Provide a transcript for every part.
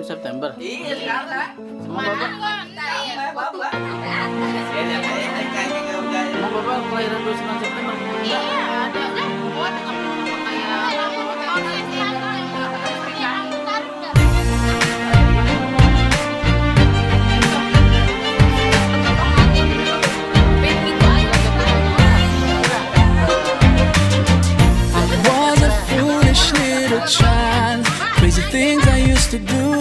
September. Iya sekarang. Emang bapak? Bapak. Emang bapak kelahiran 29 September? Iya, ada kan? Oh, ada child, crazy things I used to do,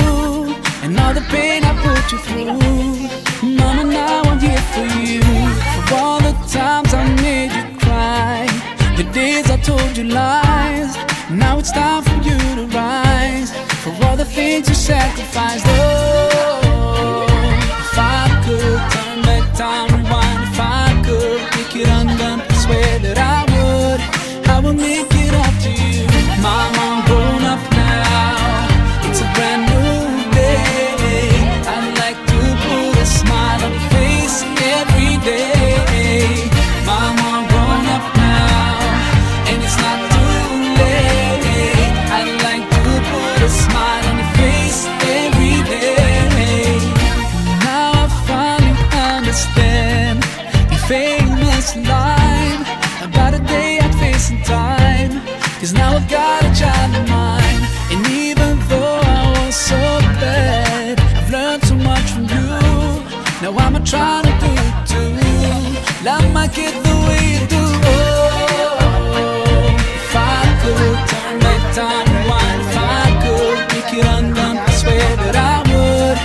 and all the pain I put you through. Mama, now I'm here for you. For all the times I made you cry, the days I told you lies. Now it's time for you to rise. For all the things you sacrificed. Oh, if I could turn back time, rewind. If I could make it undone, I swear that I would make it up to you. Mama, I'm grown up now. It's a brand new day. I'd like to put a smile on your face every day. Mama, I'm grown up now, and it's not too late. I'd like to put a smile on your face every day. Now I finally understand your famous line about a day I'd face in time. 'Cause now I've got a child of mine, and even though I was so bad, I've learned so much from you. Now I'm trying to do it too. Love my kid the way you do. Oh, if I could turn back time, rewind. If I could make it undone, I swear that I would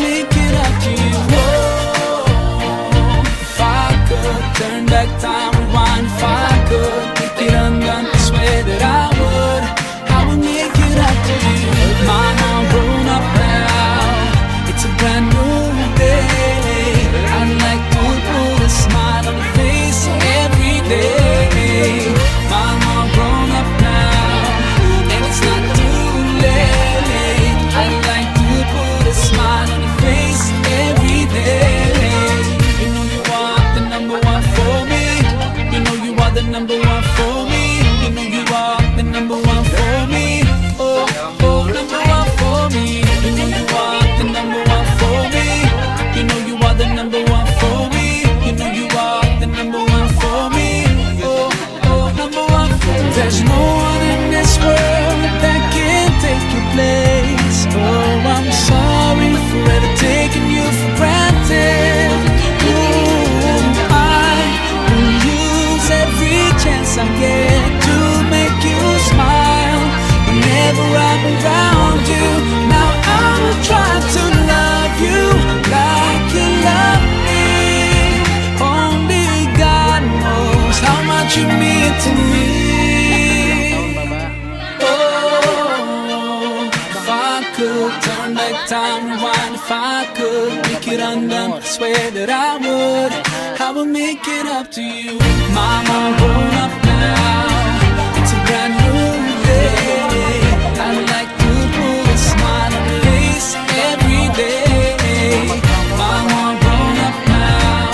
make it up to you. Oh, if I could turn back time, rewind. If I could make it undone, I swear that I would make it up to you. Mama, I'm grown up now. It's a brand new day. I'd like to put a smile on your face every day. Mama, I'm grown up now, and it's not too late. I'd like to put a smile on your face every day. You know you are the number one for me. You know you are the number one for me. You know you are the number one for me. Oh, oh, number one for me. You know you are the number one for me. You know you are the number one for me. You know you are the number one for me. Oh, oh, number one for me. There's no one in this world that can take your place. Oh, I'm sorry for ever taking you for granted. Ooh, I will use every chance I get to make you smile whenever I'm around you. Now I will try to love you like you love me. Only God knows how much you mean to me. Oh, if I could turn back time, rewind. If I could make it undone, I swear that I would make it up to you. Mama, I'm grown up now. It's a brand new day. I'd like to put a smile on your face every day. Mama, I'm grown up now,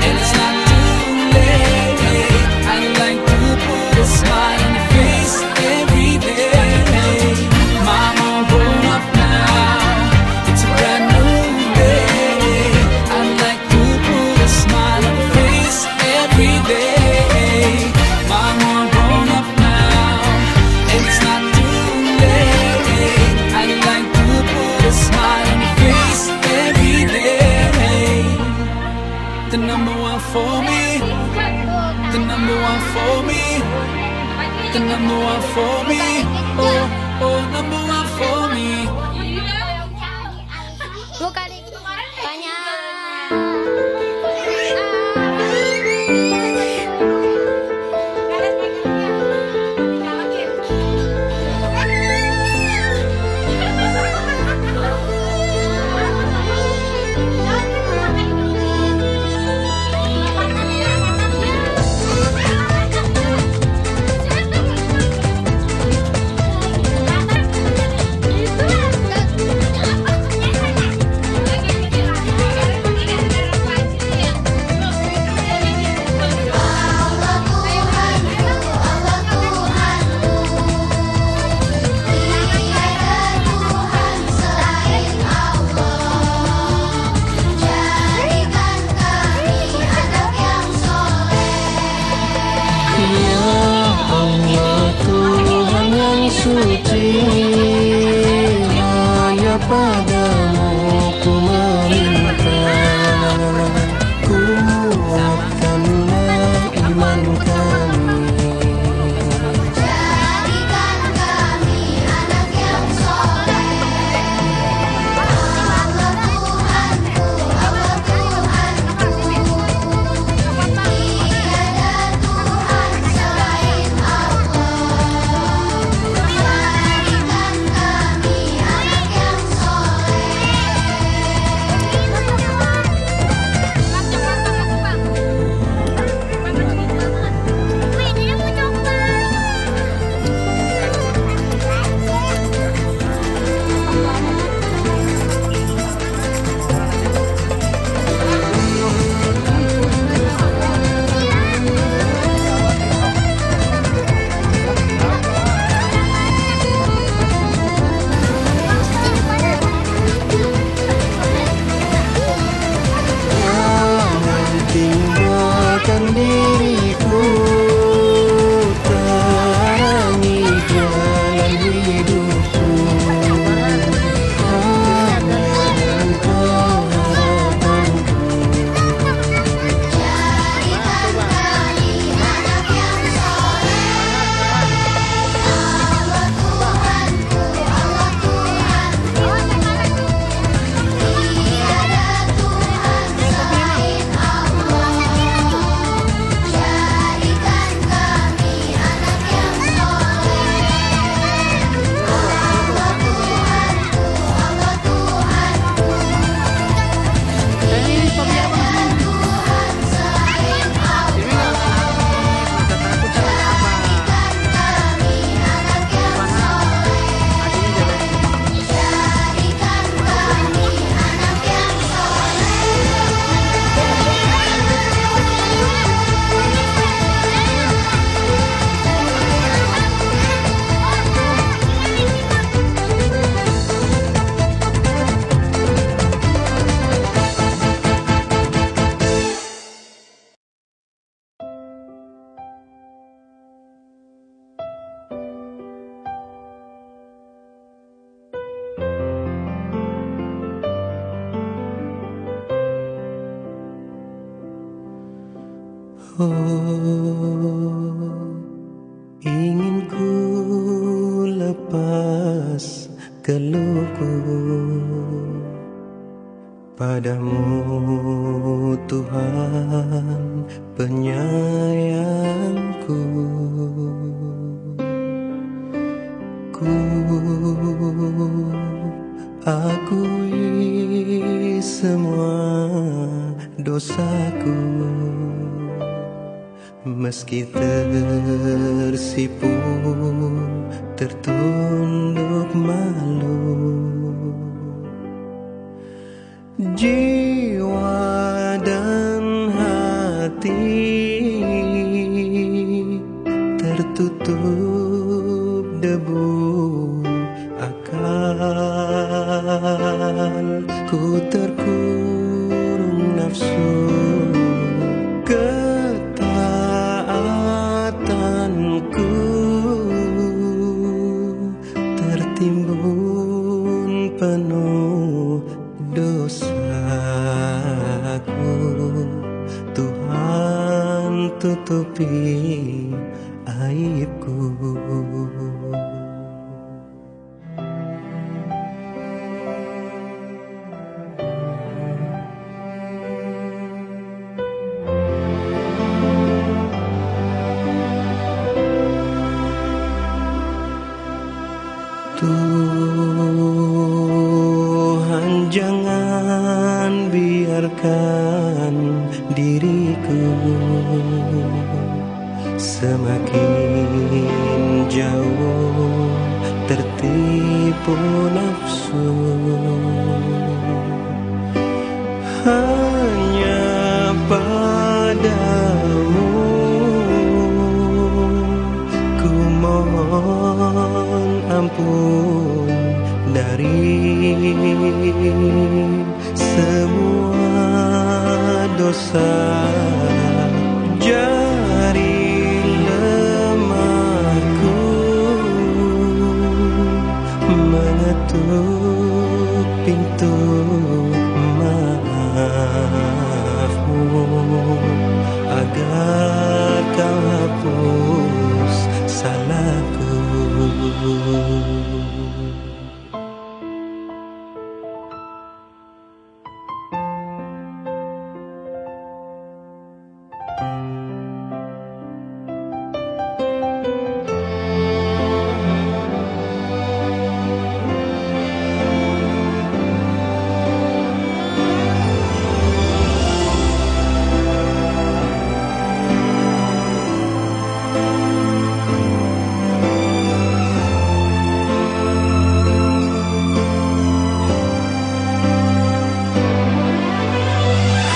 and it's not too late. I'd like to put a smile on your face every day. Mama, I'm grown up now. It's a brand new day. I'd like to put a smile on your face every day. Mama, I'm grown up now, and it's not too late. I'd like to put a smile on your face every day. The number one for me. The number one for me. The number one for me. Oh, oh, number one for me. Bukan banyak. Oh, ingin ku lepas keluhku padamu, Tuhan penyayangku. Ku akui semua dosaku, meski tersipu tertunduk malu. Jiwa dan hati tertutup debu, akalku terkurung nafsu, ketaatanku tertimbun penuh dosaku. Tuhan tutupi aibku. Tuhan, jangan biarkan diriku semakin jauh tertipu nafsu. Hanya padamu ku mohon ampun dari semua dosa. Jari lemahku mengetuk pintu maafmu, agar kau hapus salahku.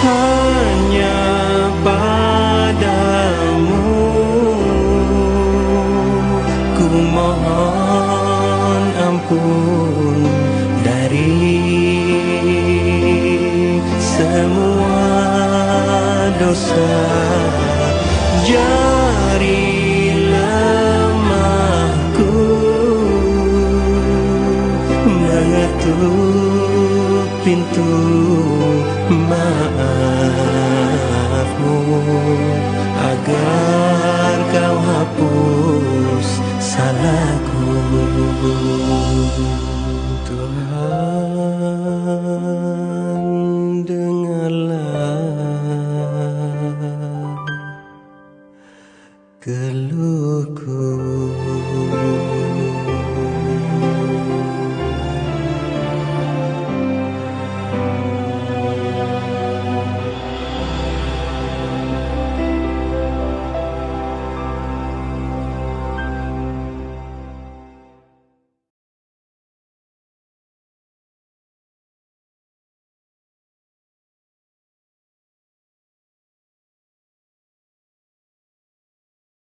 Hanya padamu ku mohon ampun dari semua dosa. Jari lemahku mengetuk pintu maaf,